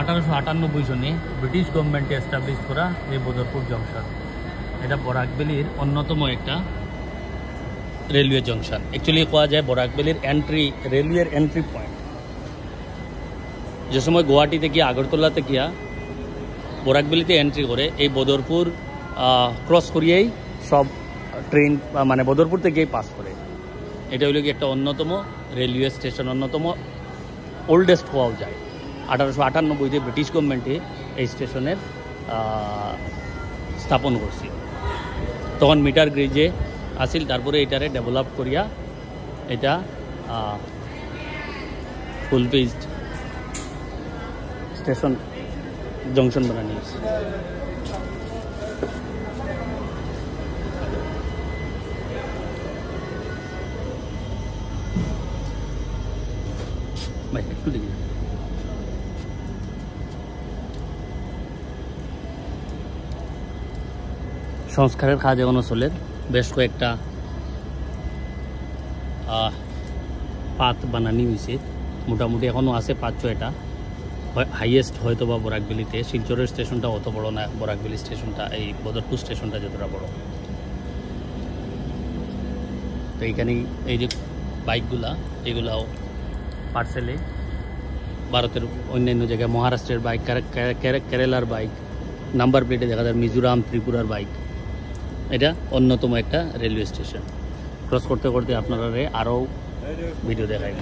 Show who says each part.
Speaker 1: 1898 সনে British গভর্নমেন্টে establish করা এই বদরপুর জংশন। এটা বরাকবেলির অন্যতম একটা রেলওয়ে জংশন। অ্যাকচুয়ালি কোয়া যায় বরাকবেলির রেলওয়ের এন্ট্রি পয়েন্ট। যে সময় গুয়াহাটি থেকে আগরতলা থেকে বরাকবেলিতে এন্ট্রি করে এই বদরপুর ক্রস করিয়েই সব ট্রেন মানে বদরপুর থেকেই পাস করে। এটা হলো কি একটা অন্যতম রেলওয়ে স্টেশন, অন্যতম ওল্ডেস্ট হওয়াও যায়। 1898-তে ব্রিটিশ গভর্নমেন্টে এই স্টেশনের স্থাপন করছে। তখন মিটার গ্রেজে আসিল, তারপরে এটারে ডেভেলপ করিয়া এটা ফুল পেজড স্টেশন জংশন বানানি হয়েছে। ভাই একটু দেখি সংস্কারের কাজ এখনো চলে। বেশ কয়েকটা পাত বানানি হয়েছে, মোটামুটি এখনও আছে 5-6টা। হাইয়েস্ট হয়তো বা বরাকবেলিতে। শিলচরের স্টেশনটা অত বড় না, বরাকবেলি স্টেশনটা এই বদরপুর স্টেশনটা যতটা বড়। তো এইখানে এই যে বাইকগুলা, এগুলাও পার্সেলে ভারতের অন্যান্য জায়গায়, মহারাষ্ট্রের বাইক, কেরালার বাইক, নাম্বার প্লেটে দেখা যায় মিজোরাম, ত্রিপুরার বাইক। এটা অন্যতম একটা রেলওয়ে স্টেশন। ক্রস করতে করতে আপনারা আরও ভিডিও দেখাই।